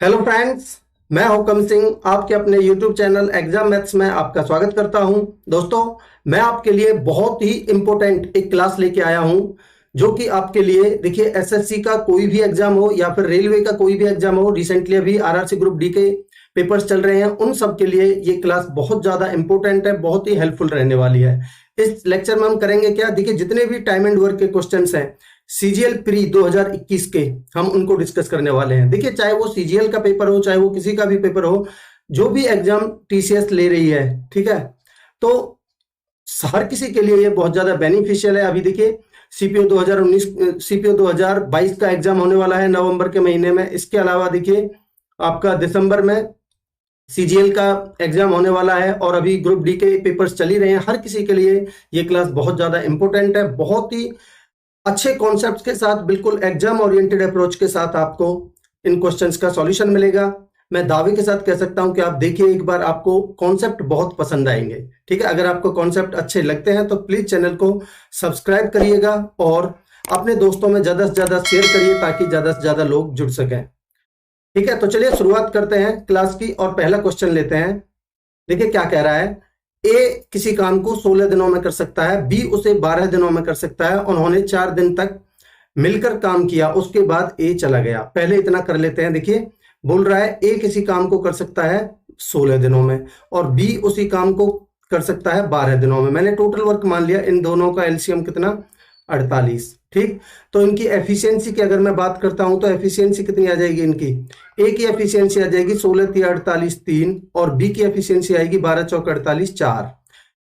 Hello friends, मैं हुकम सिंह आपके अपने यूट्यूब चैनल एग्जाम मैथ्स में आपका स्वागत करता हूं। दोस्तों, मैं आपके लिए बहुत ही इंपॉर्टेंट एक क्लास लेके आया हूं जो कि आपके लिए देखिए एसएससी का कोई भी एग्जाम हो या फिर रेलवे का कोई भी एग्जाम हो, रिसेंटली अभी आरआरसी ग्रुप डी के पेपर्स चल रहे हैं, उन सब के लिए ये क्लास बहुत ज्यादा इंपॉर्टेंट है, बहुत ही हेल्पफुल रहने वाली है। इस लेक्चर में हम करेंगे क्या, देखिए जितने भी टाइम एंड वर्क के क्वेश्चंस हैं सीजीएल प्री 2021 के, हम उनको डिस्कस करने वाले हैं। देखिए चाहे वो सीजीएल का पेपर हो, चाहे वो किसी का भी पेपर हो, जो भी एग्जाम टीसीएस ले रही है, ठीक है, तो हर किसी के लिए ये बहुत ज्यादा बेनिफिशियल है। अभी देखिए सीपीओ 2019 सीपीओ 2022 का एग्जाम होने वाला है नवंबर के महीने में। इसके अलावा देखिए आपका दिसंबर में सीजीएल का एग्जाम होने वाला है और अभी ग्रुप डी के पेपर्स चल ही रहे हैं। हर किसी के लिए ये क्लास बहुत ज्यादा इंपॉर्टेंट है। बहुत ही अच्छे कॉन्सेप्ट्स के साथ, बिल्कुल एग्जाम ओरिएंटेड अप्रोच के साथ आपको इन क्वेश्चंस का सॉल्यूशन मिलेगा। मैं दावे के साथ कह सकता हूं कि आप देखिए एक बार, आपको कॉन्सेप्ट बहुत पसंद आएंगे। ठीक है, अगर आपको कॉन्सेप्ट अच्छे लगते हैं तो प्लीज चैनल को सब्सक्राइब करिएगा और अपने दोस्तों में ज्यादा से ज्यादा शेयर करिए ताकि ज्यादा से ज्यादा लोग जुड़ सकें। ठीक है, तो चलिए शुरुआत करते हैं क्लास की और पहला क्वेश्चन लेते हैं। देखिए क्या कह रहा है, ए किसी काम को 16 दिनों में कर सकता है, बी उसे 12 दिनों में कर सकता है। उन्होंने 4 दिन तक मिलकर काम किया, उसके बाद ए चला गया। पहले इतना कर लेते हैं। देखिए बोल रहा है ए किसी काम को कर सकता है 16 दिनों में और बी उसी काम को कर सकता है 12 दिनों में। मैंने टोटल वर्क मान लिया, इन दोनों का एलसीएम कितना, 48। ठीक, तो इनकी एफिशिएंसी की अगर मैं बात करता हूं तो एफिशिएंसी कितनी आ जाएगी इनकी, ए की एफिशिएंसी आ जाएगी 16 × 48 3 और बी की एफिशिएंसी आएगी 12 × 4 = 48 4।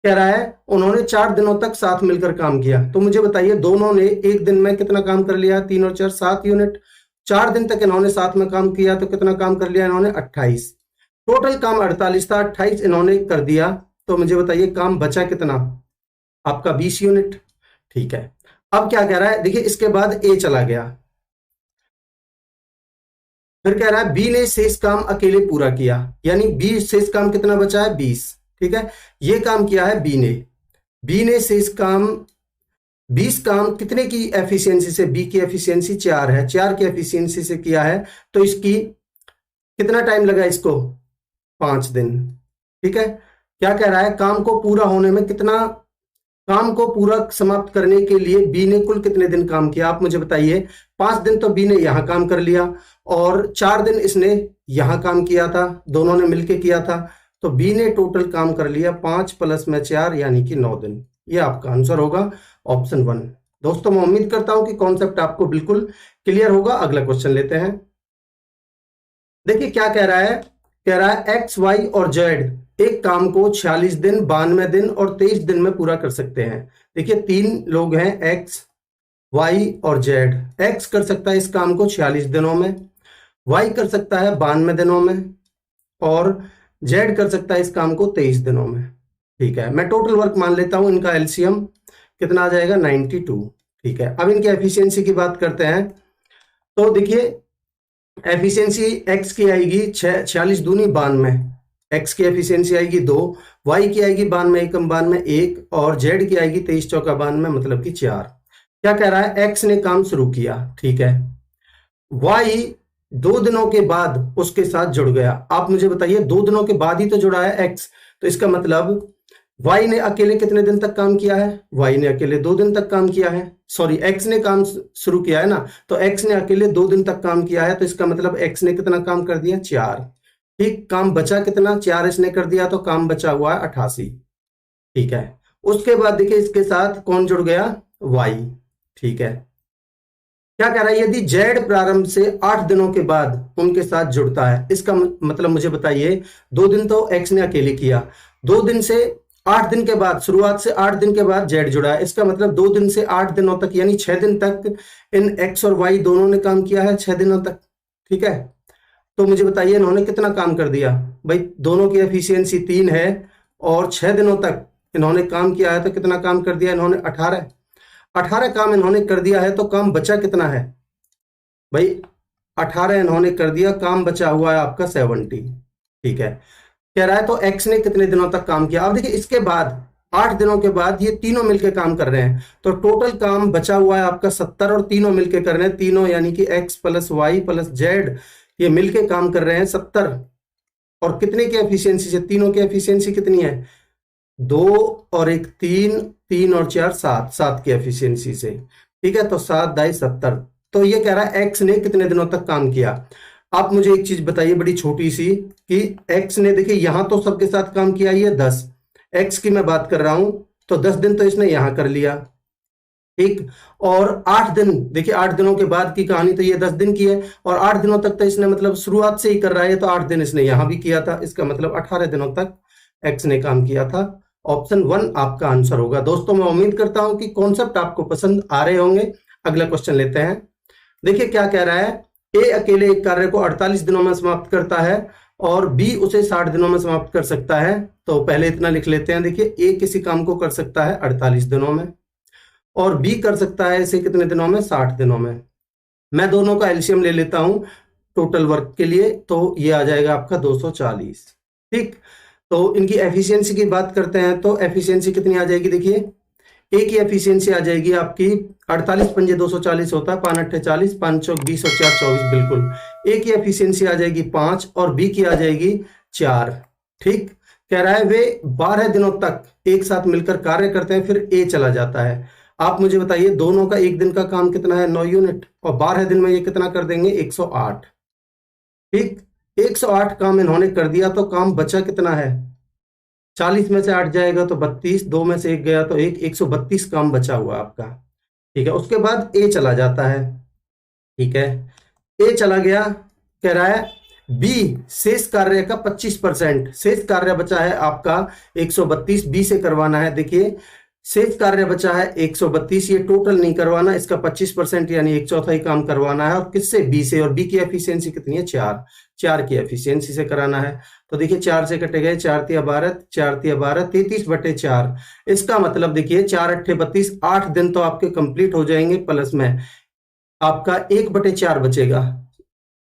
कह रहा है उन्होंने 4 दिनों तक साथ मिलकर काम किया। तो मुझे बताइए दोनों ने एक दिन में कितना काम कर लिया, 3 और 4 7 यूनिट। 4 दिन तक इन्होंने साथ में काम किया तो कितना काम कर लिया इन्होंने, 28। टोटल काम 48 था, 28 इन्होंने कर दिया। तो मुझे बताइए काम बचा कितना, आपका 20 यूनिट। ठीक है, अब क्या कह रहा है, देखिए इसके बाद ए चला गया, फिर कह रहा है बी ने शेष काम अकेले पूरा किया, यानी बी शेष काम कितना बचा है, 20। ठीक है, ये काम किया है बी ने शेष काम 20 काम कितने की एफिशिएंसी से, बी की एफिशिएंसी 4 है, 4 की एफिशिएंसी से किया है। तो इसकी कितना टाइम लगा इसको, 5 दिन। ठीक है, क्या कह रहा है, काम को पूरा होने में कितना, काम को पूरा समाप्त करने के लिए बी ने कुल कितने दिन काम किया, आप मुझे बताइए। 5 दिन तो बी ने यहां काम कर लिया और 4 दिन इसने यहां काम किया था, दोनों ने मिलकर किया था। तो बी ने टोटल काम कर लिया 5 + 4 यानी कि 9 दिन। ये आपका आंसर होगा ऑप्शन 1। दोस्तों मैं उम्मीद करता हूं कि कॉन्सेप्ट आपको बिल्कुल क्लियर होगा। अगला क्वेश्चन लेते हैं। देखिए क्या कह रहा है, कह रहा है एक्स वाई और जेड एक काम को 46 दिन, 92 दिन और 23 दिन में पूरा कर सकते हैं। देखिए 3 लोग हैं, एक्स वाई और जेड। एक्स कर सकता है इस काम को 46 दिनों में, वाई कर सकता है 92 दिनों में और जेड कर सकता है इस काम को 23 दिनों में। ठीक है, मैं टोटल वर्क मान लेता हूं, इनका एलसीएम कितना आ जाएगा, 92। ठीक है, अब इनकी एफिशिएंसी की बात करते हैं। तो देखिए एफिशिएंसी एक्स की आएगी 46 दूनी 92, एक्स की एफिशिएंसी आएगी 2, वाई की आएगी 92 एकम 92 1 और जेड की आएगी 23 चौका 92 मतलब कि 4। क्या कह रहा है, एक्स ने काम शुरू किया, ठीक है, वाई 2 दिनों के बाद उसके साथ जुड़ गया। आप मुझे बताइए 2 दिनों के बाद ही तो जुड़ा है एक्स, तो इसका मतलब वाई ने अकेले कितने दिन तक काम किया है, वाई ने अकेले 2 दिन तक काम किया है। सॉरी, एक्स ने काम शुरू किया है ना, तो एक्स ने अकेले 2 दिन तक काम किया है, तो इसका मतलब एक्स ने कितना काम कर दिया, 4। ठीक, काम बचा कितना, 4 इसने कर दिया तो काम बचा हुआ है 88। ठीक है, उसके बाद देखिए इसके साथ कौन जुड़ गया, वाई। ठीक है, क्या कह रहा है, यदि जेड प्रारंभ से 8 दिनों के बाद उनके साथ जुड़ता है, इसका मतलब मुझे बताइए 2 दिन तो एक्स ने अकेले किया, 2 दिन से 8 दिन के बाद, शुरुआत से 8 दिन के बाद जेड जुड़ा है, इसका मतलब 2 दिन से 8 दिनों तक यानी 6 दिन तक इन एक्स और वाई दोनों ने काम किया है, 6 दिनों तक। ठीक है, तो मुझे बताइए इन्होंने कितना काम कर दिया, भाई दोनों की एफिशिएंसी 3 है और 6 दिनों तक इन्होंने काम किया है, तो कितना काम कर दिया इन्होंने, 18 काम इन्होंने कर दिया है। तो काम बचा कितना है भाई, 18 इन्होंने कर दिया, काम बचा हुआ है आपका 70। ठीक है, कह रहा है तो एक्स ने कितने दिनों तक काम किया। अब देखिए इसके बाद 8 दिनों के बाद ये तीनों मिलकर काम कर रहे हैं, तो टोटल काम बचा हुआ है आपका 70 और तीनों मिलकर कर रहे हैं, तीनों यानी कि एक्स + वाई + जेड ये मिलके काम कर रहे हैं 70। और कितने की एफिशिएंसी से? तीनों की एफिशिएंसी कितनी है? 2 और 1 3, 3 और 4 7, 7 की एफिशिएंसी से। ठीक है, तो 7 दाई 70। तो ये कह रहा है एक्स ने कितने दिनों तक काम किया। आप मुझे एक चीज बताइए बड़ी छोटी सी, कि एक्स ने, देखिए यहां तो सबके साथ काम किया ही है 10, एक्स की मैं बात कर रहा हूं, तो 10 दिन तो इसने यहां कर लिया। ठीक, और 8 दिन, देखिए 8 दिनों के बाद की कहानी तो ये 10 दिन की है, और 8 दिनों तक तो इसने मतलब शुरुआत से ही कर रहा है, तो 8 दिन इसने यहां भी किया था, इसका मतलब 18 दिनों तक एक्स ने काम किया था। ऑप्शन 1 आपका आंसर होगा। दोस्तों मैं उम्मीद करता हूं कि कॉन्सेप्ट आपको पसंद आ रहे होंगे। अगला क्वेश्चन लेते हैं। देखिए क्या कह रहा है, ए अकेले एक कार्य को 48 दिनों में समाप्त करता है और बी उसे 60 दिनों में समाप्त कर सकता है। तो पहले इतना लिख लेते हैं। देखिए ए किसी काम को कर सकता है 48 दिनों में, और बी कर सकता है इसे कितने दिनों में? 60 दिनों में। मैं दोनों का एलसीएम ले लेता हूं टोटल वर्क के लिए, तो ये आ जाएगा आपका 240। ठीक, तो इनकी एफिशिएंसी की बात करते हैं, तो एफिशिएंसी कितनी आ जाएगी? देखिए ए की एफिशिएंसी आ जाएगी आपकी 48 पंजे 240 होता है, 5 8 40, 5 चौक 20 और 4 24, बिल्कुल। ए की एफिशिएंसी आ जाएगी 5 और बी की आ जाएगी 4। ठीक, कह रहा है वे 12 दिनों तक एक साथ मिलकर कार्य करते हैं, फिर ए चला जाता है। आप मुझे बताइए दोनों का एक दिन का काम कितना है? 9 यूनिट, और 12 दिन में ये कितना कर देंगे? 108। ठीक, 108 काम इन्होंने कर दिया, तो काम बचा कितना है? 40 में से 8 जाएगा तो 32, 2 में से 1 गया तो 132 काम बचा हुआ आपका। ठीक है, उसके बाद ए चला जाता है। ठीक है, ए चला गया, कह रहा है बी शेष कार्य का 25%, शेष कार्य बचा है आपका 132, बी से करवाना है। देखिए शेष कार्य बचा है 132, ये टोटल नहीं करवाना, इसका 25% यानी 1/4 काम करवाना है, और किससे? बी से। और बी की एफिशिएंसी कितनी है? 4, 4 की एफिशिएंसी से कराना है। तो देखिए 4 से कटे गए, 4 तिया 12, 4 तिया 12, 33/4। इसका मतलब देखिए 4 8 32, 8 दिन तो आपके कंप्लीट हो जाएंगे, प्लस में आपका 1/4 बचेगा।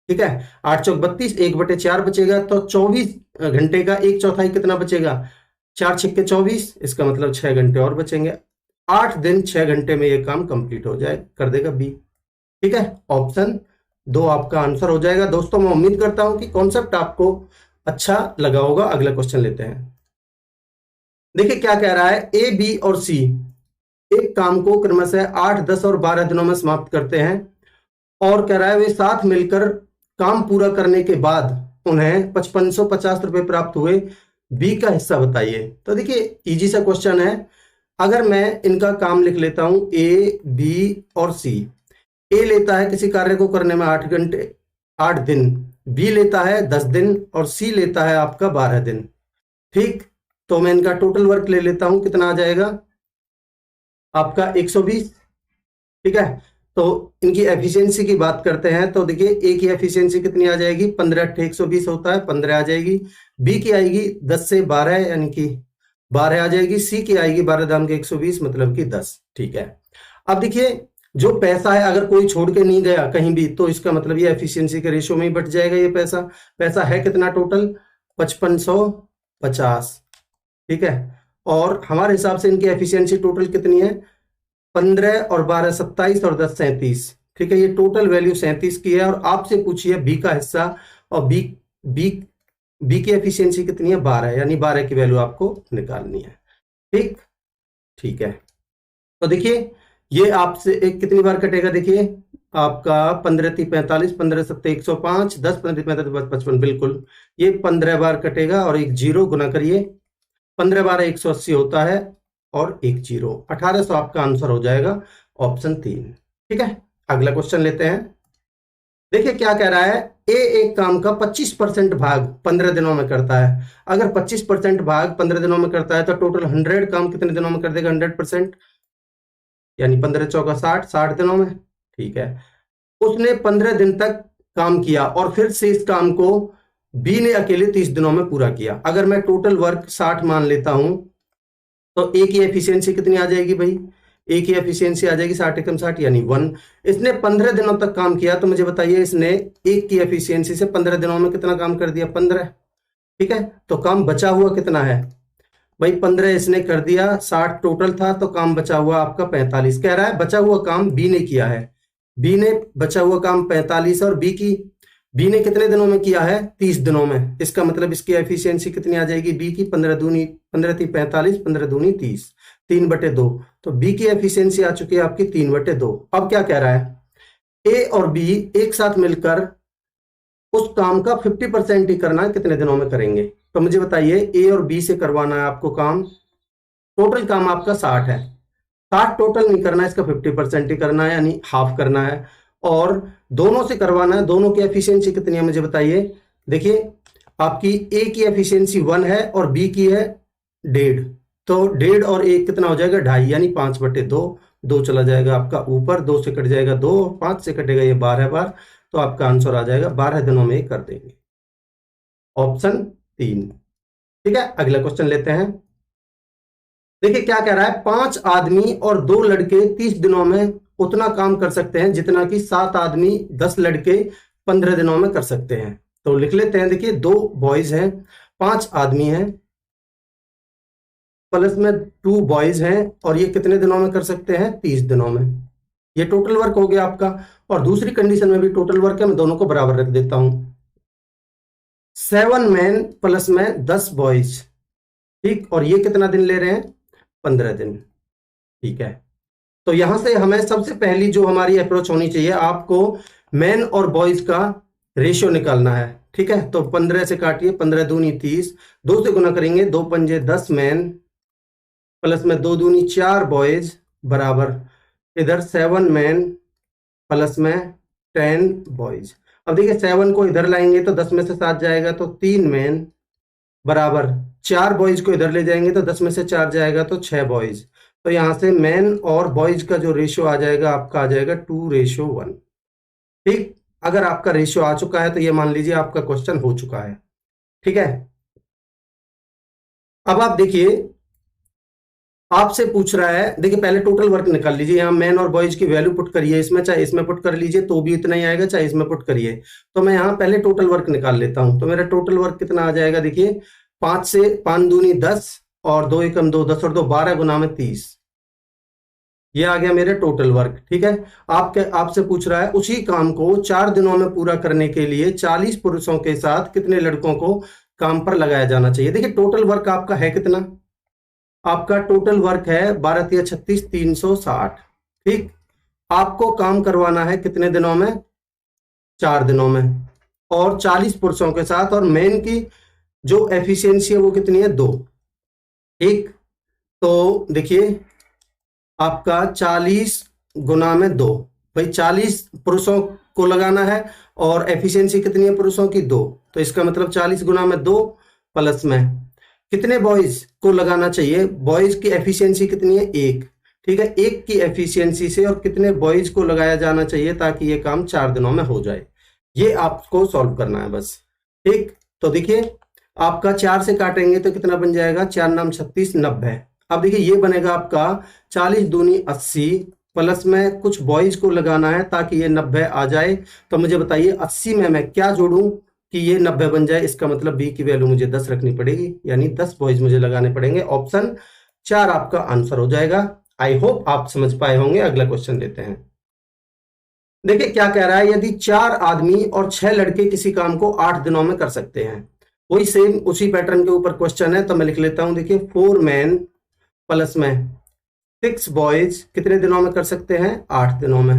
ठीक है, 8 चौक 32, 1/4 बचेगा, तो 24 घंटे का 1/4 कितना बचेगा? 4 छिक्के 24, इसका मतलब 6 घंटे और बचेंगे। 8 दिन 6 घंटे में ये काम कंप्लीट हो जाए, कर देगा बी। ठीक है, ऑप्शन 2 आपका आंसर हो जाएगा। दोस्तों मैं उम्मीद करता हूं कि कॉन्सेप्ट आपको अच्छा लगा होगा। अगला क्वेश्चन लेते हैं। देखिए क्या कह रहा है, ए बी और सी एक काम को क्रमशः 8 10 और 12 दिनों में समाप्त करते हैं, और कह रहा है वे साथ मिलकर काम पूरा करने के बाद उन्हें 5550 रुपए प्राप्त हुए, बी का हिस्सा बताइए। तो देखिए इजी सा क्वेश्चन है। अगर मैं इनका काम लिख लेता हूं, ए बी और सी। ए लेता है किसी कार्य को करने में 8 घंटे 8 दिन, बी लेता है 10 दिन, और सी लेता है आपका 12 दिन। ठीक, तो मैं इनका टोटल वर्क ले लेता हूं, कितना आ जाएगा आपका? 120। ठीक है, तो इनकी एफिशिएंसी की बात करते हैं, तो देखिए ए की एफिशिएंसी कितनी आ जाएगी? 15 8 120 होता है, 15 आ जाएगी। बी की आएगी 10 से 12 यानी कि 12 आ जाएगी। सी की आएगी 12 दाम के 120 मतलब कि 10। ठीक है, अब देखिए जो पैसा है अगर कोई छोड़ के नहीं गया कहीं भी, तो इसका मतलब ये एफिशिएंसी के रेशियो में ही बट जाएगा। ये पैसा पैसा है कितना टोटल? 5550। ठीक है, और हमारे हिसाब से इनकी एफिशिएंसी टोटल कितनी है? 15 और 12 27 और 10 37। ठीक है, ये टोटल वैल्यू 37 की है। और आपसे पूछिए बी का हिस्सा, और बी बी बी की एफिशिएंसी कितनी है? 12, यानी 12 की वैल्यू आपको निकालनी है। ठीक, ठीक है, तो देखिए ये आपसे एक कितनी बार कटेगा? देखिए आपका 15 3 45, 15 7 105, 10 15 45 55, बिल्कुल ये 15 बार कटेगा, और एक जीरो गुना करिए, 15 12 180 होता है, और एक जीरो, 1800 आपका आंसर हो जाएगा, ऑप्शन 3। ठीक है, अगला क्वेश्चन लेते हैं। देखिए क्या कह रहा है, ए एक काम का 25% भाग 15 दिनों में करता है। अगर 25% भाग 15 दिनों में करता है, तो टोटल 100 काम कितने दिनों में कर देगा? 100%, यानी 15 चौका 60, 60 दिनों में। ठीक है, उसने 15 दिन तक काम किया, और फिर से इस काम को बी ने अकेले 30 दिनों में पूरा किया। अगर मैं टोटल वर्क 60 मान लेता हूं, तो ए की एफिशिएंसी कितनी आ जाएगी भाई? ए की एफिशिएंसी आ जाएगी 60 एकम 60 यानी 1। इसने 15 दिनों तक काम किया, तो मुझे बताइए इसने एक की एफिशिएंसी से 15 दिनों में कितना काम कर दिया? 15। ठीक है, तो काम बचा हुआ कितना है भाई? 15 इसने कर दिया, 60 टोटल था, तो काम बचा हुआ आपका 45। कह रहा है बचा हुआ काम बी ने किया है, बी ने बचा हुआ काम 45, और बी की बी ने कितने दिनों में किया है? 30 दिनों में। इसका मतलब इसकी एफिशिएंसी कितनी आ जाएगी बी की? 15 दूनी 15 × 45, 15 दूनी 30, 3/2। तो बी की एफिशिएंसी आ चुकी है आपकी 3/2। अब क्या कह रहा है? ए और बी एक साथ मिलकर उस काम का 50% ही करना है, कितने दिनों में करेंगे? तो मुझे बताइए, ए और बी से करवाना है आपको काम, टोटल काम आपका 60 है। 60 टोटल नहीं करना है, इसका 50% ही करना है, यानी हाफ करना है। और दोनों से करवाना है, दोनों की एफिशिएंसी कितनी है मुझे बताइए। देखिए, आपकी ए की एफिशिएंसी 1 है और बी की है 1.5। तो 1.5 और 1 कितना हो जाएगा? 2.5, यानी 5/2। 2 चला जाएगा आपका ऊपर, 2 से कट जाएगा 2, 5 से कटेगा ये 12 बार। तो आपका आंसर आ जाएगा 12 दिनों में कर देंगे, ऑप्शन 3। ठीक है, अगला क्वेश्चन लेते हैं। देखिए क्या कह रहा है, 5 आदमी और 2 लड़के 30 दिनों में उतना काम कर सकते हैं जितना कि 7 आदमी 10 लड़के 15 दिनों में कर सकते हैं। तो लिख लेते हैं। देखिए 2 बॉयज हैं, 5 आदमी हैं, प्लस में 2 बॉयज हैं, और ये कितने दिनों में कर सकते हैं? 30 दिनों में। ये टोटल वर्क हो गया आपका। और दूसरी कंडीशन में भी टोटल वर्क है, मैं दोनों को बराबर रख देता हूं। 7 मैन प्लस में 10 बॉयज, ठीक, और ये कितना दिन ले रहे हैं? 15 दिन। ठीक है, तो यहां से हमें सबसे पहली जो हमारी अप्रोच होनी चाहिए, आपको मैन और बॉयज का रेशियो निकालना है। ठीक है, तो 15 से काटिए, 15 दूनी 30, 2 से गुना करेंगे, 2 पंजे 10 मैन प्लस में 2 दूनी 4 बॉयज बराबर इधर 7 मैन प्लस में 10 बॉयज। अब देखिए 7 को इधर लाएंगे तो 10 में से 7 जाएगा, तो 3 मैन बराबर 4 बॉयज को इधर ले जाएंगे तो 10 में से 4 जाएगा, तो 6 बॉयज। तो यहां से मैन और बॉयज का जो रेशियो आ जाएगा आपका आ जाएगा 2:1। ठीक, अगर आपका रेशियो आ चुका है तो ये मान लीजिए आपका क्वेश्चन हो चुका है। ठीक है, अब आप देखिए, आपसे पूछ रहा है, देखिए पहले टोटल वर्क निकाल लीजिए। यहाँ मैन और बॉयज की वैल्यू पुट करिए इसमें, चाहे इसमें पुट कर लीजिए तो भी इतना ही आएगा, चाहे इसमें पुट करिए। तो मैं यहाँ पहले टोटल वर्क निकाल लेता हूं। तो मेरा टोटल वर्क कितना आ जाएगा? देखिए 5 से 5 दूनी 10 और 2 एकम 2, 10 और 2 12 गुना में 30, ये आ गया मेरा टोटल वर्क। ठीक है, आपसे पूछ रहा है उसी काम को 4 दिनों में पूरा करने के लिए 40 पुरुषों के साथ कितने लड़कों को काम पर लगाया जाना चाहिए। देखिए टोटल वर्क आपका है कितना? आपका टोटल वर्क है 12 × 36 360। ठीक, आपको काम करवाना है कितने दिनों में? 4 दिनों में, और 40 पुरुषों के साथ, और मेन की जो एफिशिएंसी है वो कितनी है? 2। ठीक, तो देखिए आपका 40 गुना में 2, भाई 40 पुरुषों को लगाना है और एफिशिएंसी कितनी है पुरुषों की? 2। तो इसका मतलब 40 गुना में 2 प्लस में कितने बॉयज को लगाना चाहिए? बॉयज की एफिशिएंसी कितनी है? 1। ठीक है, 1 की एफिशिएंसी से और कितने बॉयज को लगाया जाना चाहिए ताकि ये काम 4 दिनों में हो जाए, ये आपको सॉल्व करना है बस। ठीक, तो देखिए आपका 4 से काटेंगे तो कितना बन जाएगा? 4 नाम 36, 90। अब देखिए ये बनेगा आपका 40 दूनी 80 प्लस में कुछ बॉयज को लगाना है ताकि ये 90 आ जाए। तो मुझे बताइए 80 में मैं क्या जोड़ूं कि ये 90 बन जाए? इसका मतलब बी की वैल्यू मुझे 10 रखनी पड़ेगी, यानी 10 बॉयज मुझे लगाने पड़ेंगे। ऑप्शन 4 आपका आंसर हो जाएगा। आई होप आप समझ पाए होंगे। अगला क्वेश्चन लेते हैं। देखिए क्या कह रहा है, यदि 4 आदमी और 6 लड़के किसी काम को 8 दिनों में कर सकते हैं। वही सेम उसी पैटर्न के ऊपर क्वेश्चन है, तो मैं लिख लेता हूं। देखिए 4 मैन प्लस में 6 बॉयज कितने दिनों में कर सकते हैं? 8 दिनों में।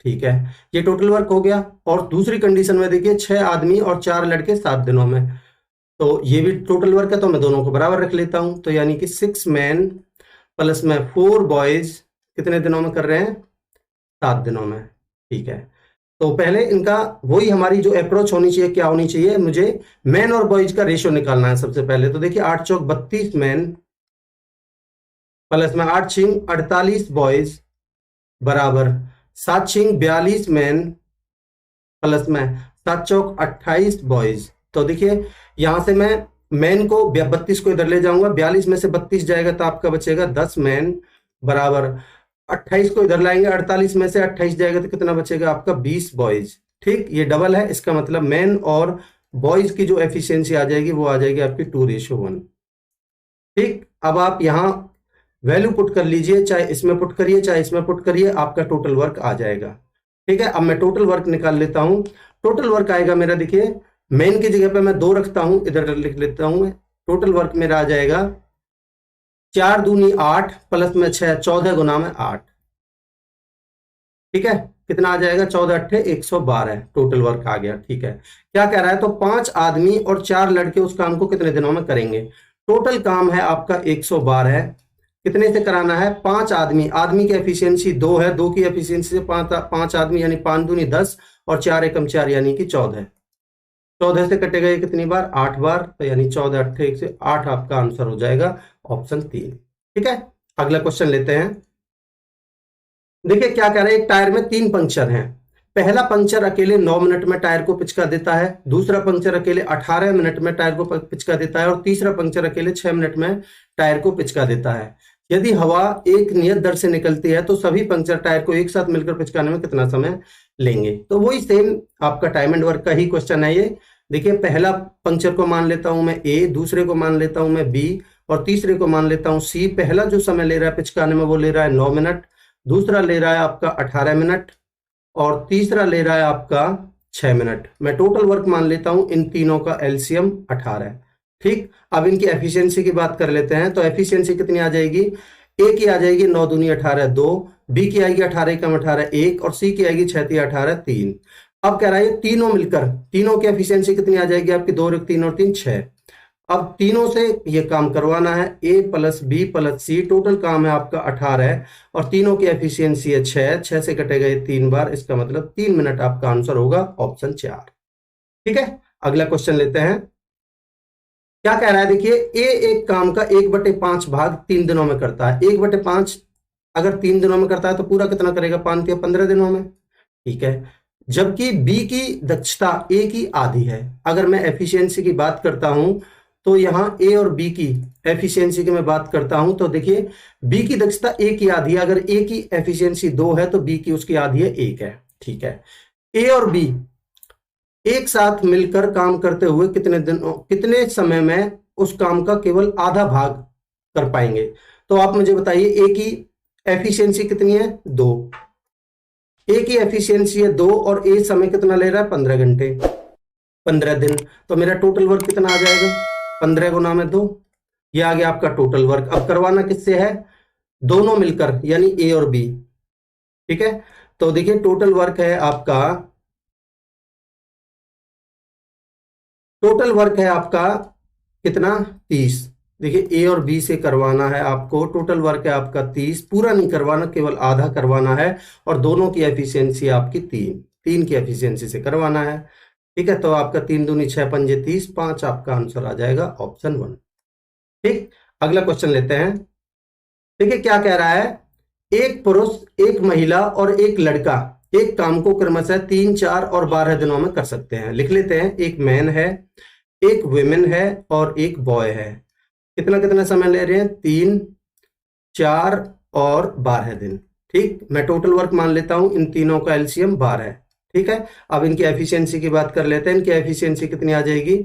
ठीक है, ये टोटल वर्क हो गया। और दूसरी कंडीशन में देखिए 6 आदमी और 4 लड़के 7 दिनों में, तो ये भी टोटल वर्क है, तो मैं दोनों को बराबर रख लेता हूं। तो यानी कि 6 मैन प्लस में 4 बॉयज कितने दिनों में कर रहे हैं? 7 दिनों में। ठीक है, तो पहले इनका वही हमारी जो अप्रोच होनी चाहिए, क्या होनी चाहिए? मुझे मैन और बॉयज का रेशियो निकालना है सबसे पहले। तो देखिए 8 चौक 32 मैन प्लस में 8 छिंग 48 बॉयज बराबर 7 छिंग 42 मैन प्लस में 7 चौक 28 बॉयज। तो देखिए यहां से मैं मैन को 32 को इधर ले जाऊंगा, 42 में से 32 जाएगा तो आपका बचेगा 10 मैन बराबर 28 को इधर लाएंगे, 48 में से 28 जाएगा तो कितना बचेगा आपका? 20 बॉयज। ठीक, ये डबल है, इसका मतलब मैन और बॉयज की जो एफिशिएंसी आ जाएगी वो आ जाएगी आपकी 2:1। ठीक, अब आप यहां वैल्यू पुट कर लीजिए, चाहे इसमें पुट करिए चाहे इसमें पुट करिए, आपका टोटल वर्क आ जाएगा। ठीक है, अब मैं टोटल वर्क निकाल लेता हूं। टोटल वर्क आएगा मेरा, देखिए मेन की जगह पे मैं 2 रखता हूं, इधर लिख लेता हूं मैं। टोटल वर्क मेरा आ जाएगा 4 दूनी 8 प्लस में 6, 14 गुना में 8। ठीक है, कितना आ जाएगा, 14 अट्ठे 112 टोटल वर्क आ गया। ठीक है, क्या कह रहा है, तो 5 आदमी और 4 लड़के उस काम को कितने दिनों में करेंगे। टोटल काम है आपका 112, कितने से कराना है, 5 आदमी, आदमी की एफिशिएंसी 2 है, 2 की एफिशिएंसी से 5 आदमी यानी 5 दूनी 10 और 4 एकम 4 यानी कि 14। 14 से कटेगा ये कितनी बार, 8 बार, तो यानी 14 अट्ठे 1 से 8 आपका आंसर हो जाएगा ऑप्शन 3। ठीक है, अगला क्वेश्चन लेते हैं। देखिए क्या कह रहे हैं, एक टायर में 3 पंक्चर हैं। पहला पंक्चर अकेले 9 मिनट में टायर को पिचका देता है, दूसरा पंक्चर अकेले 18 मिनट में टायर को पिचका देता है और तीसरा पंक्चर अकेले 6 मिनट में टायर को पिचका देता है। यदि हवा एक नियत दर से निकलती है तो सभी पंक्चर टायर को एक साथ मिलकर पिचकाने में कितना समय लेंगे। तो वही सेम आपका टाइम एंड वर्क का ही क्वेश्चन है ये। देखिए पहला पंक्चर को मान लेता हूं मैं ए, दूसरे को मान लेता हूं मैं बी और तीसरे को मान लेता हूं सी। पहला जो समय ले रहा है पिचकाने में वो ले रहा है 9 मिनट, दूसरा ले रहा है आपका 18 मिनट और तीसरा ले रहा है आपका 6 मिनट। मैं टोटल वर्क मान लेता हूं इन तीनों का एलसीएम 18। ठीक, अब इनकी एफिशिएंसी की बात कर लेते हैं। तो एफिशिएंसी कितनी आ जाएगी, ए की आ जाएगी 9 दूनी 18 2, बी की आएगी 18 कम 18 1 और सी की आएगी 6 3 18 3। अब कह रहा है तीनों मिलकर, तीनों की एफिशिएंसी कितनी आ जाएगी आपकी, 2 और 3 और 3 6। अब तीनों से ये काम करवाना है, ए प्लस बी प्लस सी, टोटल काम है आपका 18 और तीनों की एफिशिएंसी है 6, 6 से कटेगा ये 3 बार, इसका मतलब 3 मिनट आपका आंसर होगा ऑप्शन 4। ठीक है, अगला क्वेश्चन लेते हैं। क्या कह रहा है, देखिए ए एक काम का 1/5 भाग 3 दिनों में करता है। 1/5 अगर 3 दिनों में करता है तो पूरा कितना करेगा, 5 या 15 दिनों में। ठीक है, जबकि बी की दक्षता ए की आधी है। अगर मैं एफिशिएंसी की बात करता हूं तो यहां ए और बी की एफिशिएंसी की मैं बात करता हूं तो देखिए बी की दक्षता ए की आधी है। अगर ए की एफिशिएंसी 2 है तो बी की उसकी आधी है 1 है। ठीक है, ए और बी एक साथ मिलकर काम करते हुए कितने समय में उस काम का केवल आधा भाग कर पाएंगे। तो आप मुझे बताइए, ए की एफिशिएंसी कितनी है, 2। ए की एफिशिएंसी है 2 और ए समय कितना ले रहा है, 15 घंटे, 15 दिन। तो मेरा टोटल वर्क कितना आ जाएगा, 15 गुना में 2, ये आ गया आपका टोटल वर्क। अब करवाना किससे है, दोनों मिलकर यानी ए और बी। ठीक है, तो देखिए टोटल वर्क है आपका, टोटल वर्क है आपका कितना, 30। देखिए ए और बी से करवाना है आपको, टोटल वर्क है आपका 30, पूरा नहीं करवाना, केवल आधा करवाना है और दोनों की एफिशिएंसी आपकी 3 की एफिशिएंसी से करवाना है। ठीक है, तो आपका 3 दूनी 6 पंजे 30, 5 आपका आंसर आ जाएगा ऑप्शन 1। ठीक, अगला क्वेश्चन लेते हैं। देखिए क्या कह रहा है, एक पुरुष, एक महिला और एक लड़का एक काम को क्रमशः 3 4 और 12 दिनों में कर सकते हैं। लिख लेते हैं, एक मैन है, एक वुमेन है और एक बॉय है। कितना कितना समय ले रहे हैं, 3 4 और 12 दिन। ठीक, मैं टोटल वर्क मान लेता हूं इन तीनों का एलसीएम 12। ठीक है, अब इनकी एफिशिएंसी की बात कर लेते हैं। इनकी एफिशिएंसी कितनी आ जाएगी,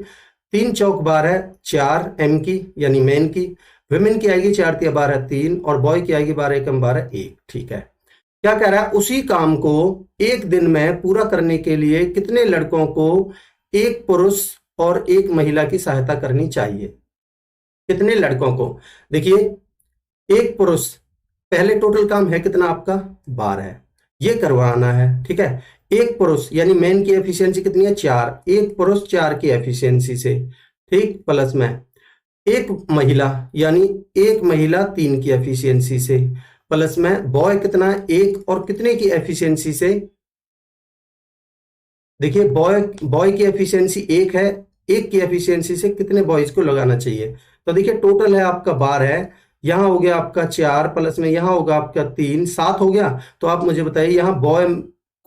3 चौक 12 4 एम की यानी मैन की, वुमेन की आएगी 4 3 12 3 और बॉय की आएगी 12 एकम 12 1। ठीक है, क्या कह रहा है, उसी काम को एक दिन में पूरा करने के लिए कितने लड़कों को एक पुरुष और एक महिला की सहायता करनी चाहिए। कितने लड़कों को, देखिए एक पुरुष, पहले टोटल काम है कितना आपका 12, ये करवाना है। ठीक है, एक पुरुष यानी मैन की एफिशिएंसी कितनी है 4, एक पुरुष 4 की एफिशिएंसी से, ठीक, प्लस में एक महिला यानी एक महिला 3 की एफिशिएंसी से, प्लस में बॉय कितना है 1 और कितने की एफिशिएंसी से, देखिए बॉय की एफिशिएंसी 1 है, 1 की एफिशिएंसी से कितने बॉयज को लगाना चाहिए। तो देखिए टोटल है आपका 12 है, यहां हो गया आपका 4 प्लस में यहां होगा आपका 3, 7 हो गया। तो आप मुझे बताइए यहां बॉय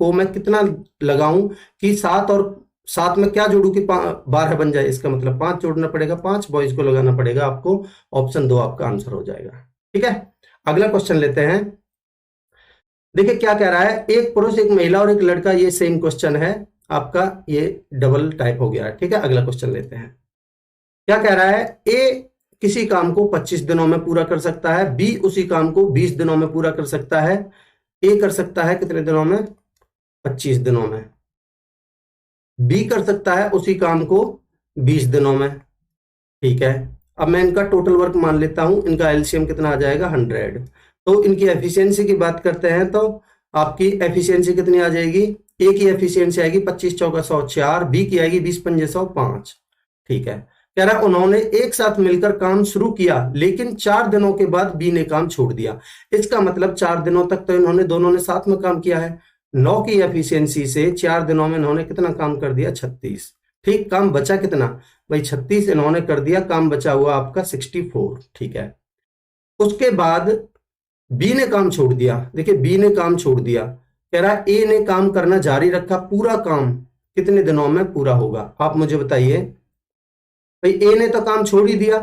को मैं कितना लगाऊं कि 7 और 7 में क्या जोड़ू कि 12 बन जाए, इसका मतलब 5 जोड़ना पड़ेगा, 5 बॉयज को लगाना पड़ेगा आपको। ऑप्शन 2 आपका आंसर हो जाएगा। ठीक है, अगला क्वेश्चन लेते हैं। देखिए क्या कह रहा है, एक पुरुष एक महिला और एक लड़का, ये सेम क्वेश्चन है आपका, ये डबल टाइप हो गया है। ठीक है, अगला क्वेश्चन लेते हैं। क्या कह रहा है, ए किसी काम को 25 दिनों में पूरा कर सकता है, बी उसी काम को 20 दिनों में पूरा कर सकता है, ए कर सकता है कितने दिनों में, 25 दिनों में। बी कर सकता है उसी काम को 20 दिनों में। ठीक है, अब मैं इनका टोटल वर्क मान लेता हूं, इनका एलसीएम कितना आ जाएगा 100। तो इनकी एफिशिएंसी की बात करते हैं तो आपकी एफिशिएंसी कितनी आ जाएगी, ए की एफिशिएंसी आएगी 25 चौका 104, बी की आएगी 20 पंजे 105। ठीक है, कह रहा है उन्होंने एक साथ मिलकर काम शुरू किया लेकिन 4 दिनों के बाद बी ने काम छोड़ दिया। इसका मतलब 4 दिनों तक तो इन्होंने दोनों ने साथ में काम किया है। 9 की एफिशिएंसी से 4 दिनों में इन्होंने कितना काम कर दिया, 36। ठीक, काम बचा कितना भाई, 36 इन्होंने कर दिया, काम बचा हुआ आपका 64। ठीक है, उसके बाद बी ने काम छोड़ दिया। देखिए बी ने काम छोड़ दिया, कह रहा है ए ने काम करना जारी रखा, पूरा काम कितने दिनों में पूरा होगा, आप मुझे बताइए। भाई ए ने तो काम छोड़ ही दिया,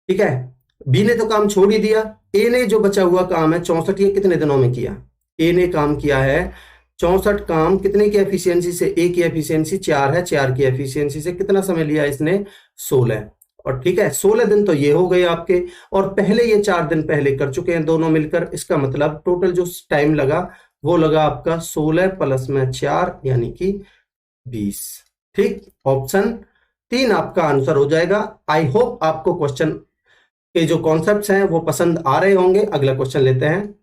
ठीक है, बी ने तो काम छोड़ ही दिया, ए ने जो बचा हुआ काम है 64, ये कितने दिनों में किया, ए ने काम किया है 64 काम, कितने की एफिशिएंसी से, ए की एफिशिएंसी 4 है, 4 की एफिशिएंसी से कितना समय लिया इसने, 16। और ठीक है, 16 दिन तो ये हो गए आपके, और पहले ये 4 दिन पहले कर चुके हैं दोनों मिलकर। इसका मतलब टोटल जो टाइम लगा वो लगा आपका 16 प्लस में 4 यानी कि 20। ठीक, ऑप्शन 3 आपका आंसर हो जाएगा। आई होप आपको क्वेश्चन के जो कॉन्सेप्ट्स हैं वो पसंद आ रहे होंगे। अगला क्वेश्चन लेते हैं।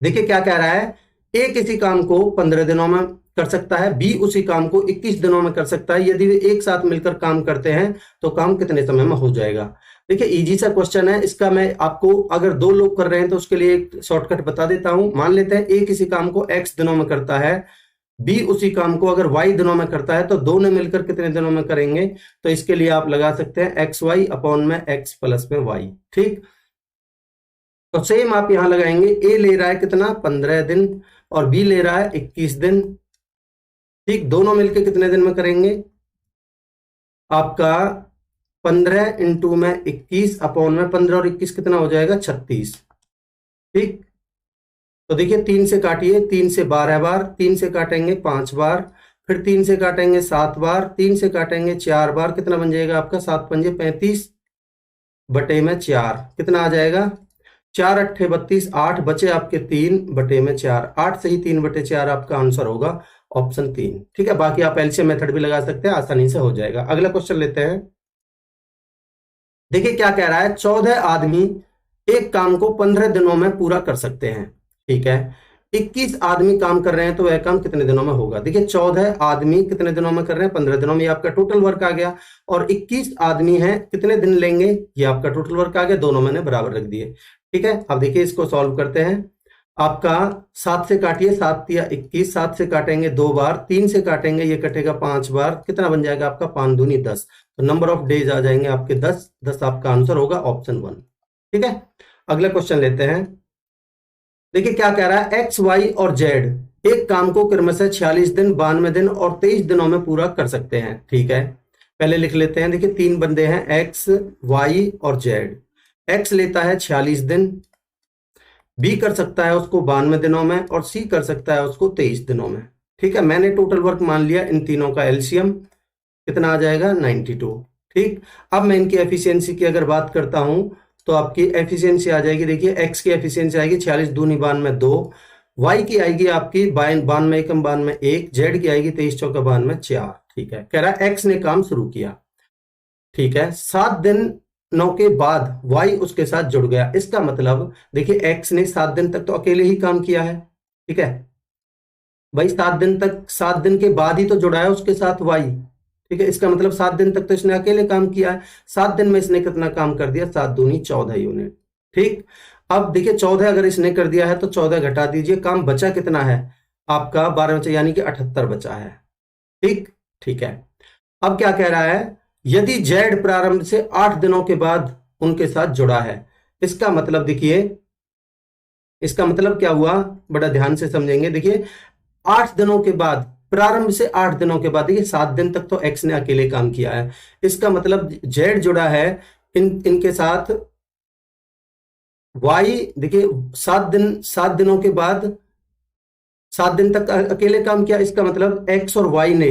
देखिए क्या कह रहा है, ए किसी काम को 15 दिनों में कर सकता है, बी उसी काम को 21 दिनों में कर सकता है। यदि वे एक साथ मिलकर काम करते हैं तो काम कितने समय में हो जाएगा। देखिए इजी सा क्वेश्चन है, इसका मैं आपको, अगर 2 लोग कर रहे हैं तो उसके लिए एक शॉर्टकट बता देता हूं। मान लेते हैं ए किसी काम को x दिनों में करता है, बी उसी काम को अगर y दिनों में करता है, तो दोनों मिलकर कितने दिनों में करेंगे। तो इसके लिए आप लगा सकते हैं एक्स वाई अपॉन में x प्लस में y। ठीक, तो सेम आप यहां लगाएंगे, ए ले रहा है कितना 15 दिन और बी ले रहा है 21 दिन। ठीक, दोनों मिलकर कितने दिन में करेंगे, आपका 15 इंटू में 21 अपॉन में 15 और 21 कितना हो जाएगा 36। ठीक, तो देखिए 3 से काटिए, 3 से 12 बार, 3 से काटेंगे 5 बार, फिर 3 से काटेंगे 7 बार, 3 से काटेंगे 4 बार, कितना बन जाएगा आपका 7 पंजे 35 बटे में 4 कितना आ जाएगा 4 अट्ठे 32, 8 बचे आपके 3 बटे में 4, 8 से ही 3 बटे 4 आपका आंसर होगा ऑप्शन 3। ठीक है, बाकी आप एलसीएम मेथड भी लगा सकते हैं, आसानी से हो जाएगा। अगला क्वेश्चन लेते हैं। देखिए क्या कह रहा है, 14 आदमी एक काम को 15 दिनों में पूरा कर सकते हैं। ठीक है, 21 आदमी काम कर रहे हैं तो वह काम कितने दिनों में होगा। देखिए 14 आदमी कितने दिनों में कर रहे हैं, 15 दिनों में, ये आपका टोटल वर्क आ गया। और 21 आदमी हैं, कितने दिन लेंगे, ये आपका टोटल वर्क आ गया, दोनों मैंने बराबर रख दिए। ठीक है, अब देखिए इसको सॉल्व करते हैं। आपका 7 से काटिए, 7 या 21, 7 से काटेंगे 2 बार, 3 से काटेंगे ये कटेगा 5 बार, कितना बन जाएगा आपका 5 दूनी 10। तो नंबर ऑफ डेज आ जाएंगे आपके 10, 10 आपका आंसर होगा ऑप्शन 1। ठीक है, अगला क्वेश्चन लेते हैं। देखिए क्या कह रहा है, एक्स वाई और जेड एक काम को क्रमशः 46 दिन, 92 दिन और 23 दिनों में पूरा कर सकते हैं। ठीक है, पहले लिख लेते हैं। देखिए 3 बंदे हैं, एक्स वाई और जेड। एक्स लेता है 46 दिन, बी कर सकता है उसको 92 दिनों में और सी कर सकता है उसको 23 दिनों में। ठीक है, मैंने टोटल वर्क मान लिया, इन तीनों का एलसीएम कितना आ जाएगा 92। ठीक, अब मैं इनकी एफिशिएंसी की अगर बात करता हूं तो आपकी एफिशिएंसी आ जाएगी, देखिए एक्स की एफिशिएंसी आएगी 46 दूनी 92 2, वाई की आएगी आपकी 92 एकम 92 1, जेड की आएगी 23 चौका 92 4। ठीक है, कह रहा है एक्स ने काम शुरू किया। ठीक है, 7 दिनों के बाद वाई उसके साथ जुड़ गया। इसका मतलब देखिए एक्स ने 7 दिन तक तो अकेले ही काम किया है। ठीक है भाई, 7 दिन तक, 7 दिन के बाद ही तो जुड़ा है उसके साथ वाई। ठीक है, इसका मतलब 7 दिन तक तो इसने अकेले काम किया है। 7 दिन में इसने कितना काम कर दिया, 7 दूनी 14 यूनिट। ठीक, अब देखिए 14 अगर इसने कर दिया है तो 14 घटा दीजिए, काम बचा कितना है आपका 12 बचा, यानी कि 78 बचा है। ठीक, ठीक है, अब क्या कह रहा है, यदि जेड प्रारंभ से 8 दिनों के बाद उनके साथ जुड़ा है। इसका मतलब देखिए, इसका मतलब क्या हुआ, बड़ा ध्यान से समझेंगे। देखिए 8 दिनों के बाद, प्रारंभ से 8 दिनों के बाद, देखिए 7 दिन तक तो एक्स ने अकेले काम किया है। इसका मतलब जेड जुड़ा है इनके साथ वाई। देखिए 7 दिनों के बाद 7 दिन तक अकेले काम किया। इसका मतलब एक्स और वाई ने,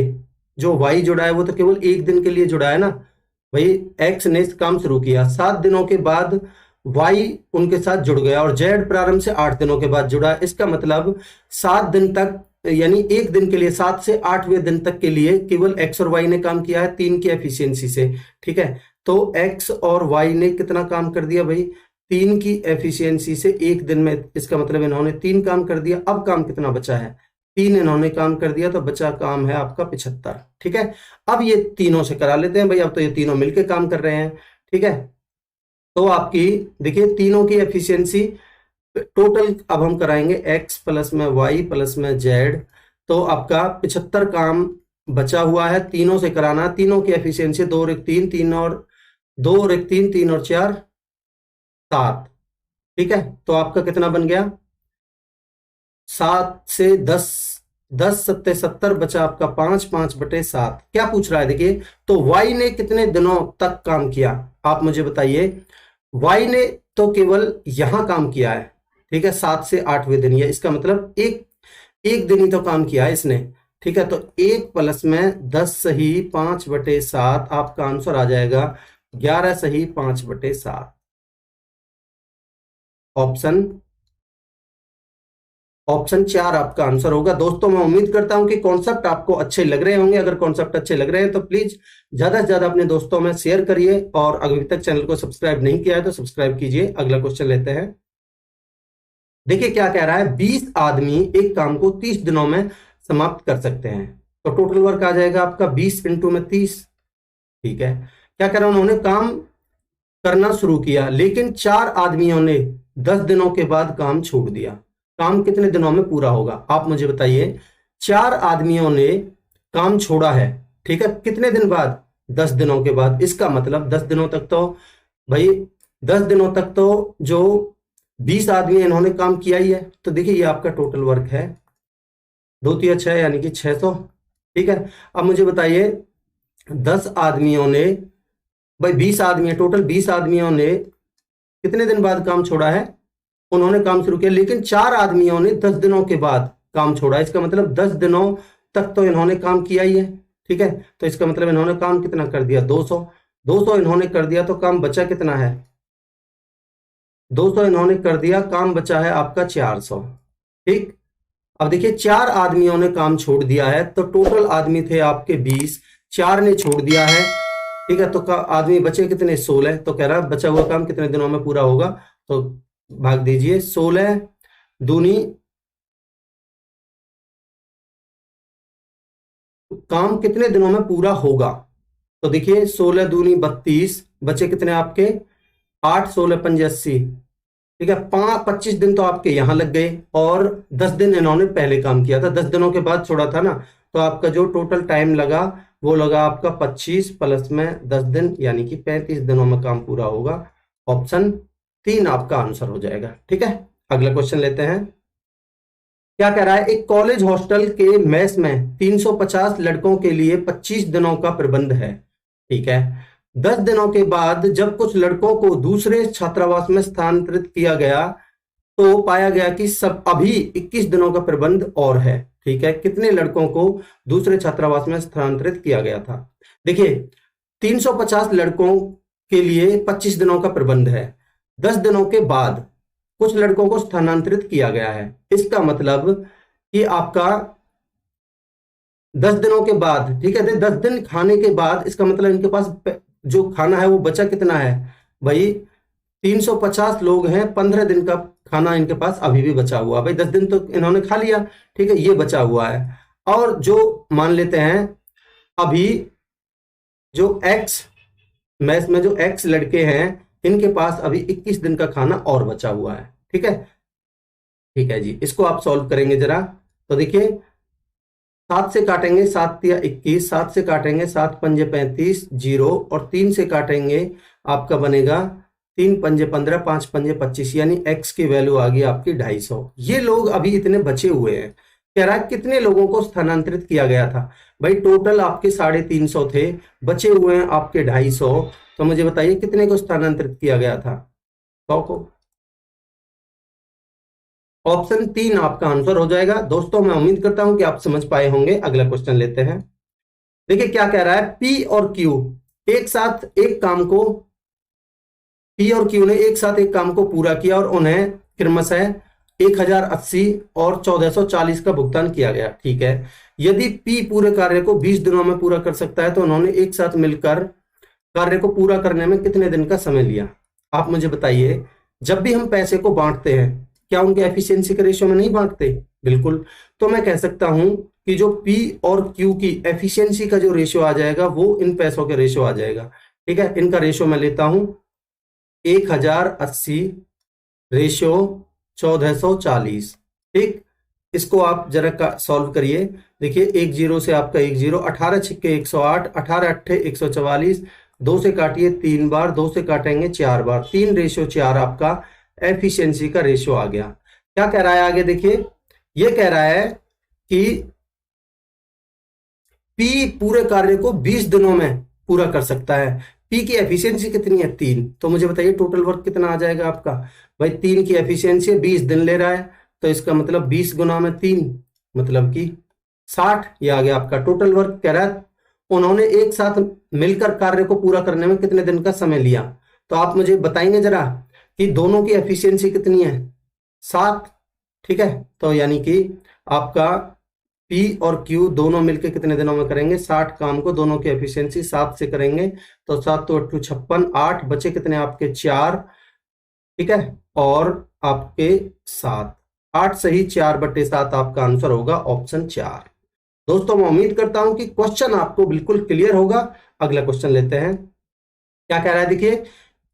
जो वाई जुड़ा है वो तो केवल 1 दिन के लिए जुड़ा है ना भाई। एक्स ने काम शुरू किया, 7 दिनों के बाद वाई उनके साथ जुड़ गया और जेड प्रारंभ से 8 दिनों के बाद जुड़ा। इसका मतलब 7 दिन तक यानी एक दिन के लिए 7 से 8वें दिन तक के लिए केवल एक्स और वाई ने काम किया है 3 की एफिशिएंसी से। ठीक है, तो एक्स और वाई ने कितना काम कर दिया भाई, 3 की एफिशिएंसी से एक दिन में, इसका मतलब इन्होंने 3 काम कर दिया। अब काम कितना बचा है, 3 इन्होंने काम कर दिया, तो बचा काम है आपका 75। ठीक है, अब ये तीनों से करा लेते हैं भाई, अब तो ये तीनों मिलकर काम कर रहे हैं। ठीक है, तो आपकी देखिए तीनों की एफिशिएंसी टोटल अब हम कराएंगे x प्लस में y प्लस में z, तो आपका 75 काम बचा हुआ है, तीनों से कराना। तीनों की एफिशिएंसी 2 और 1 3, 3 और 2 और 1 3, 3 और 4 7। ठीक है, तो आपका कितना बन गया, 7 से 10, 10 सत्ते 70, बचा आपका 5, 5/7। क्या पूछ रहा है देखिए, तो y ने कितने दिनों तक काम किया, आप मुझे बताइए। y ने तो केवल यहां काम किया है, ठीक है, 7 से 8वें दिन, या इसका मतलब एक दिन ही तो काम किया है इसने। ठीक है, तो 1 प्लस में 10 सही 5/7, आपका आंसर आ जाएगा 11 सही 5/7। ऑप्शन 4 आपका आंसर होगा। दोस्तों मैं उम्मीद करता हूं कि कॉन्सेप्ट आपको अच्छे लग रहे होंगे। अगर कॉन्सेप्ट अच्छे लग रहे हैं तो प्लीज ज्यादा से ज्यादा अपने दोस्तों में शेयर करिए, और अभी तक चैनल को सब्सक्राइब नहीं किया है तो सब्सक्राइब कीजिए। अगला क्वेश्चन लेते हैं। देखिए क्या कह रहा है, 20 आदमी एक काम को 30 दिनों में समाप्त कर सकते हैं, तो टोटल वर्क आ जाएगा आपका 20 इंटू में 30। ठीक है, क्या कह रहा है, उन्होंने काम करना शुरू किया, लेकिन 4 आदमियों ने 10 दिनों के बाद काम छोड़ दिया। काम कितने दिनों में पूरा होगा, आप मुझे बताइए। 4 आदमियों ने काम छोड़ा है, ठीक है, कितने दिन बाद, 10 दिनों के बाद। इसका मतलब 10 दिनों तक तो भाई, 10 दिनों तक तो जो 20 आदमी इन्होंने काम किया ही है। तो देखिए ये आपका टोटल वर्क है 2 3 6 यानी कि 600। ठीक है, अब मुझे बताइए 10 आदमियों ने, भाई 20 आदमी है टोटल, 20 आदमियों ने कितने दिन बाद काम छोड़ा है, उन्होंने काम शुरू किया, लेकिन 4 आदमियों ने 10 दिनों के बाद काम छोड़ा। इसका मतलब 10 दिनों तक तो इन्होंने काम किया ही है। ठीक है, तो इसका मतलब इन्होंने काम कितना कर दिया, 200। 200 इन्होंने कर दिया, तो काम बचा कितना है, 200 इन्होंने कर दिया, काम बचा है आपका 400। ठीक, अब देखिए 4 आदमियों ने काम छोड़ दिया है, तो टोटल आदमी थे आपके 20, 4 ने छोड़ दिया है। ठीक है, तो आदमी बचे कितने, 16। तो कह रहा है बचा हुआ काम कितने दिनों में पूरा होगा, तो भाग दीजिए, 16 दूनी, काम कितने दिनों में पूरा होगा। तो देखिए 16 दूनी 32, बचे कितने आपके 8, 16 5 80। ठीक है, 25 दिन तो आपके यहां लग गए, और 10 दिन इन्होंने पहले काम किया था, 10 दिनों के बाद छोड़ा था ना, तो आपका जो टोटल टाइम लगा वो लगा आपका 25 प्लस में 10 दिन, यानी कि 35 दिनों में काम पूरा होगा। ऑप्शन 3 आपका आंसर हो जाएगा। ठीक है, अगला क्वेश्चन लेते हैं। क्या कह रहा है, एक कॉलेज हॉस्टल के मेस में 350 लड़कों के लिए 25 दिनों का प्रबंध है। ठीक है, 10 दिनों के बाद जब कुछ लड़कों को दूसरे छात्रावास में स्थानांतरित किया गया, तो पाया गया कि सब अभी 21 दिनों का प्रबंध और है। ठीक है, कितने लड़कों को दूसरे छात्रावास में स्थानांतरित किया गया था। देखिए 350 लड़कों के लिए 25 दिनों का प्रबंध है, 10 दिनों के बाद कुछ लड़कों को स्थानांतरित किया गया है। इसका मतलब कि आपका 10 दिनों के बाद, ठीक है, 10 दिन खाने के बाद, इसका मतलब इनके पास जो खाना है वो बचा कितना है भाई, 350 लोग हैं, 15 दिन का खाना इनके पास अभी भी बचा हुआ। भाई 10 दिन तो इन्होंने खा लिया, ठीक है, ये बचा हुआ है। और जो मान लेते हैं अभी जो एक्स मैथ में जो एक्स लड़के हैं, इनके पास अभी 21 दिन का खाना और बचा हुआ है। ठीक है, ठीक है जी, इसको आप सॉल्व करेंगे जरा। तो देखिए 7 से काटेंगे 7 या 21, 7 से काटेंगे 7 पंजे 35 0, और 3 से काटेंगे आपका बनेगा 3 पंजे 15, 5 पंजे 25, यानी x की वैल्यू आ गई आपकी 250। ये लोग अभी इतने बचे हुए हैं। कह रहा है कितने लोगों को स्थानांतरित किया गया था, भाई टोटल आपके 350 थे, बचे हुए हैं आपके 250। तो मुझे बताइए कितने को स्थानांतरित किया गया था, 100 को। ऑप्शन 3 आपका आंसर हो जाएगा। दोस्तों मैं उम्मीद करता हूं कि आप समझ पाए होंगे। अगला क्वेश्चन लेते हैं। देखिए क्या कह रहा है, पी और क्यू एक साथ एक काम को, पी और क्यू ने एक साथ एक काम को पूरा किया और उन्हें क्रमशः 1080 और 1440 का भुगतान किया गया। ठीक है, यदि पी पूरे कार्य को 20 दिनों में पूरा कर सकता है तो उन्होंने एक साथ मिलकर कार्य को पूरा करने में कितने दिन का समय लिया? आप मुझे बताइए, जब भी हम पैसे को बांटते हैं क्या उनके एफिशिएंसी के रेशियो में नहीं बांटते? बिल्कुल। तो मैं कह सकता हूं कि जो पी और क्यू की एफिशिएंसी का जो रेशियो आ जाएगा वो इन पैसों के रेशियो आ जाएगा। ठीक है, इनका रेशियो मैं लेता हूं 1080 रेशियो 1440। ठीक, इसको आप जरा सॉल्व करिए। देखिए, एक जीरो से आपका एक जीरो, 18 छिक्के 108, 18 अट्ठे 144, 2 से काटिए 3 बार, 2 से काटेंगे 4 बार, 3:4 आपका एफिशिएंसी का रेशियो आ गया। क्या कह रहा है आगे देखिए, ये कह रहा है कि पी पूरे कार्य को 20 दिनों में पूरा कर सकता है। पी की एफिशिएंसी कितनी है? 3। तो मुझे बताइए टोटल वर्क कितना आ जाएगा आपका? भाई 3 की एफिशिएंसी 20 दिन ले रहा है, तो इसका मतलब 20 गुना में 3 मतलब कि 60। ये आ गया आपका टोटल वर्क। कह रहा है उन्होंने एक साथ मिलकर कार्य को पूरा करने में कितने दिन का समय लिया? तो आप मुझे बताएंगे जरा कि दोनों की एफिशिएंसी कितनी है? 7। ठीक है, तो यानी कि आपका पी और क्यू दोनों मिलकर कितने दिनों में करेंगे? 60 काम को दोनों की एफिशिएंसी 7 से करेंगे, तो 7 तो 8 56, 8 बचे कितने आपके? 4। ठीक है, और आपके 7, 8 सही 4/7 आपका आंसर होगा ऑप्शन 4। दोस्तों मैं उम्मीद करता हूं कि क्वेश्चन आपको बिल्कुल क्लियर होगा। अगला क्वेश्चन लेते हैं। क्या कह रहा है देखिए,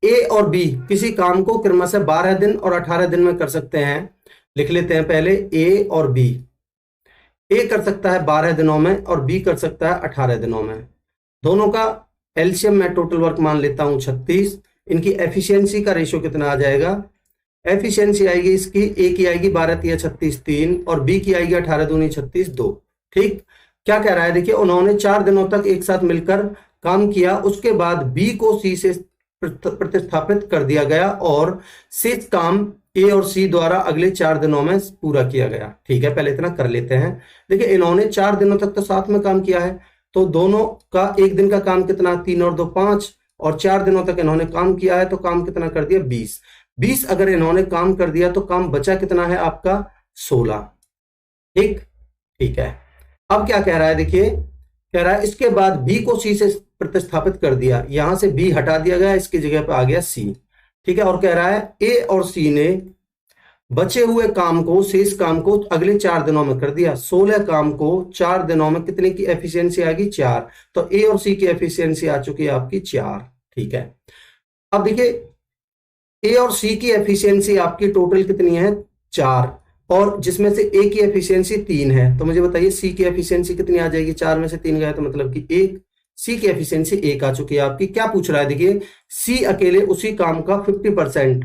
ए और बी किसी काम को क्रमशः 12 दिन और 18 दिन में कर सकते हैं। लिख लेते हैं पहले ए और बी। ए कर सकता है 12 दिनों में और बी कर सकता है 18 दिनों में। दोनों का एलसीएम में टोटल वर्क मान लेता हूं 36। इनकी एफिशिएंसी का रेशियो कितना आ जाएगा? एफिशिएंसी आएगी इसकी, ए की आएगी 12 तिया 36 3 और बी की आएगी 18 दूनी 36 2। ठीक, क्या कह रहा है देखिए, उन्होंने 4 दिनों तक एक साथ मिलकर काम किया, उसके बाद बी को सी से प्रतिस्थापित कर दिया गया और शेष काम ए और सी द्वारा अगले 4 दिनों में पूरा किया गया। ठीक है, पहले इतना कर लेते हैं। देखिए, इन्होंने 4 दिनों तक तो साथ में काम किया है, तो दोनों का एक दिन का काम कितना? 3 और 2 5, और 4 दिनों तक इन्होंने काम किया है, तो काम कितना कर दिया? 20। 20 अगर इन्होंने काम कर दिया तो काम बचा कितना है आपका? 16। ठीक, ठीक है। अब क्या कह रहा है देखिए, कह रहा है इसके बाद बी को सी से प्रतिस्थापित कर दिया, यहां से बी हटा दिया गया, इसकी जगह पर आ गया सी। ठीक है, और कह रहा है ए और सी ने बचे हुए काम को, शेष काम को अगले 4 दिनों में कर दिया। 16 काम को 4 दिनों में कितने की एफिशिएंसी आएगी? 4। तो ए और सी की एफिशिएंसी आ चुकी है आपकी 4। ठीक है, अब देखिए ए और सी की एफिशिएंसी आपकी टोटल कितनी है? 4, और जिसमें से ए की एफिशिएंसी 3 है। तो मुझे बताइए सी की एफिशिएंसी कितनी आ जाएगी? 4 में से 3 गया तो मतलब कि 1। सी की एफिशिएंसी 1 आ चुकी है आपकी। क्या पूछ रहा है देखिए, सी अकेले उसी काम का 50%,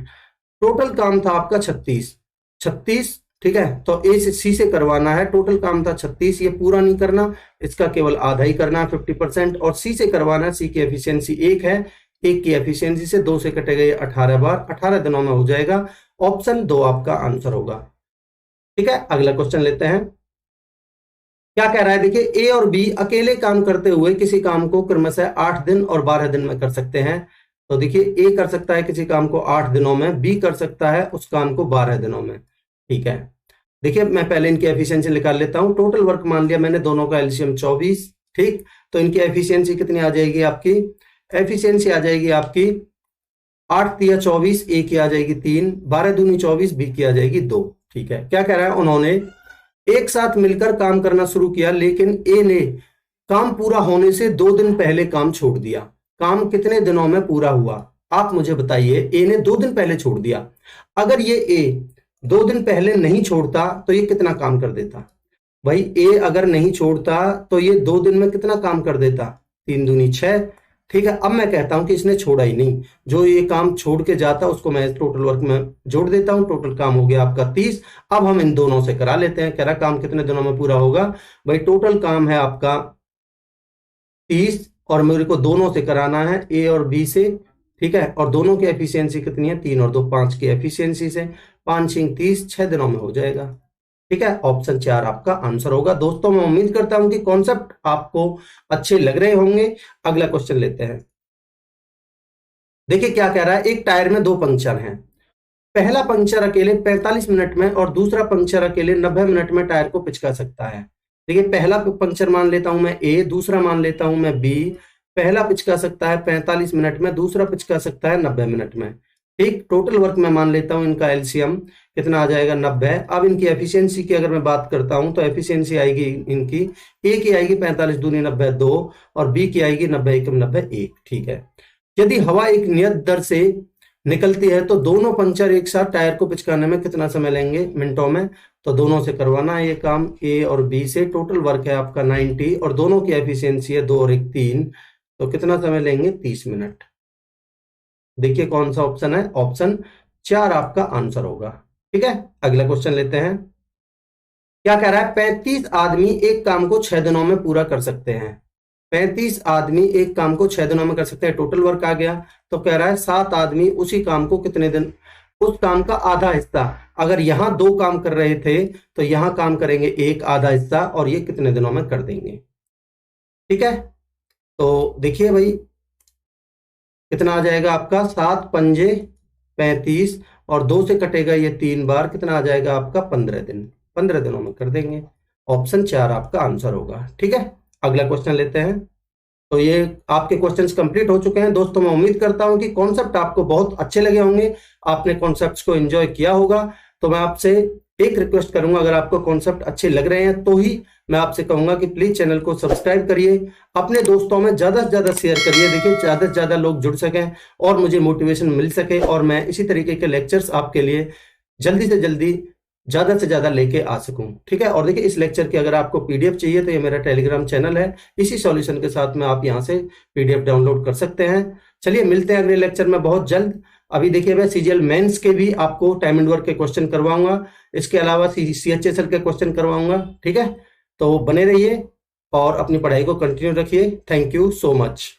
टोटल काम था आपका 36। ठीक है, तो ए से सी से करवाना है, टोटल काम था 36, ये पूरा नहीं करना, इसका केवल आधा ही करना है 50%, और सी से करवाना है। सी की एफिशिएंसी 1 है, 1 की एफिशिएंसी से 2 से कटेगा ये 18 बार, 18 दिनों में हो जाएगा। ऑप्शन 2 आपका आंसर होगा। ठीक है, अगला क्वेश्चन लेते हैं। क्या कह रहा है देखिए, ए और बी अकेले काम करते हुए किसी काम को क्रमशः 8 दिन और 12 दिन में कर सकते हैं। तो देखिए, ए कर सकता है किसी काम को 8 दिनों में, बी कर सकता है उस काम को 12 दिनों में। ठीक है, देखिए मैं पहले इनकी एफिशिएंसी निकाल लेता हूं। टोटल वर्क मान लिया मैंने, दोनों का एलसीएम 24। ठीक, तो इनकी एफिशिएंसी कितनी आ जाएगी आपकी? एफिशिएंसी आ जाएगी आपकी 8 तिया 24, ए की आ जाएगी 3, 12 दूनी 24, बी की आ जाएगी 2। ठीक है, क्या कह रहा है, उन्होंने एक साथ मिलकर काम करना शुरू किया, लेकिन ए ने काम पूरा होने से 2 दिन पहले काम छोड़ दिया। काम कितने दिनों में पूरा हुआ? आप मुझे बताइए। ए ने 2 दिन पहले छोड़ दिया, अगर ये ए 2 दिन पहले नहीं छोड़ता तो ये कितना काम कर देता? भाई ए अगर नहीं छोड़ता तो ये 2 दिन में कितना काम कर देता? 3 दूनी 6। ठीक है, अब मैं कहता हूं कि इसने छोड़ा ही नहीं, जो ये काम छोड़ के जाता उसको मैं टोटल वर्क में जोड़ देता हूं। टोटल काम हो गया आपका 30। अब हम इन दोनों से करा लेते हैं। कह रहा काम कितने दिनों में पूरा होगा? भाई टोटल काम है आपका 30 और मेरे को दोनों से कराना है, ए और बी से। ठीक है, और दोनों की एफिशिएंसी कितनी है? 3 और 2 5 की एफिशिएंसी से 5 6 30, 6 दिनों में हो जाएगा। ठीक है, ऑप्शन 4 आपका आंसर होगा। दोस्तों मैं उम्मीद करता हूं कि कॉन्सेप्ट आपको अच्छे लग रहे होंगे। अगला क्वेश्चन लेते हैं। देखिए क्या कह रहा है, एक टायर में 2 पंक्चर हैं। पहला पंक्चर अकेले 45 मिनट में और दूसरा पंक्चर अकेले 90 मिनट में टायर को पिचका सकता है। देखिए पहला पंक्चर मान लेता हूं मैं ए, दूसरा मान लेता हूं मैं बी। पहला पिचका सकता है 45 मिनट में, दूसरा पिचका सकता है 90 मिनट में। ठीक, टोटल वर्क मैं मान लेता हूं इनका एलसीएम कितना आ जाएगा 90। अब इनकी एफिशिएंसी की अगर मैं बात करता हूं तो एफिशिएंसी आएगी इनकी, ए की आएगी 45 दूनी 90 2 और बी की आएगी 90 एकम 90 1। ठीक है, यदि हवा एक नियत दर से निकलती है तो दोनों पंक्चर एक साथ टायर को पिचकाने में कितना समय लेंगे मिनटों में। तो दोनों से करवाना है ये काम, ए और बी से। टोटल वर्क है आपका 90 और दोनों की एफिशिएंसी है 2 और 1 3, तो कितना समय लेंगे 30 मिनट। देखिए कौन सा ऑप्शन है, ऑप्शन 4 आपका आंसर होगा। ठीक है, अगला क्वेश्चन लेते हैं। क्या कह रहा है, 35 आदमी एक काम को 6 दिनों में पूरा कर सकते हैं। 35 आदमी एक काम को 6 दिनों में कर सकते हैं, टोटल वर्क आ गया। तो कह रहा है 7 आदमी उसी काम को कितने दिन, उस काम का आधा हिस्सा, अगर यहां 2 काम कर रहे थे तो यहां काम करेंगे एक आधा हिस्सा और ये कितने दिनों में कर देंगे। ठीक है, तो देखिए भाई कितना आ जाएगा आपका, 7 पंजे 35 और 2 से कटेगा ये 3 बार, कितना आ जाएगा आपका 15 दिन। 15 दिनों में कर देंगे। ऑप्शन 4 आपका आंसर होगा। ठीक है, अगला क्वेश्चन लेते हैं। तो ये आपके क्वेश्चंस कंप्लीट हो चुके हैं दोस्तों। मैं उम्मीद करता हूं कि कॉन्सेप्ट आपको बहुत अच्छे लगे होंगे, आपने कॉन्सेप्ट्स को एंजॉय किया होगा। तो मैं आपसे एक रिक्वेस्ट करूंगा, अगर आपको कॉन्सेप्ट अच्छे लग रहे हैं तो ही मैं आपसे कहूंगा कि प्लीज चैनल को सब्सक्राइब करिए, अपने दोस्तों में ज्यादा से ज्यादा शेयर करिए। देखिए ज्यादा से ज्यादा लोग जुड़ सकें और मुझे मोटिवेशन मिल सके और मैं इसी तरीके के लेक्चर्स आपके लिए जल्दी से जल्दी ज्यादा से ज्यादा लेके आ सकूं। ठीक है, और देखिए इस लेक्चर की अगर आपको पीडीएफ चाहिए तो ये मेरा टेलीग्राम चैनल है, इसी सॉल्यूशन के साथ में आप यहां से पीडीएफ डाउनलोड कर सकते हैं। चलिए मिलते हैं अगले लेक्चर में बहुत जल्द। अभी देखिए मैं सीजीएल मेंस के भी आपको टाइम एंड वर्क के क्वेश्चन करवाऊंगा, इसके अलावा सीएचएसएल के क्वेश्चन करवाऊंगा। ठीक है, तो बने रहिए और अपनी पढ़ाई को कंटिन्यू रखिए। Thank you so much.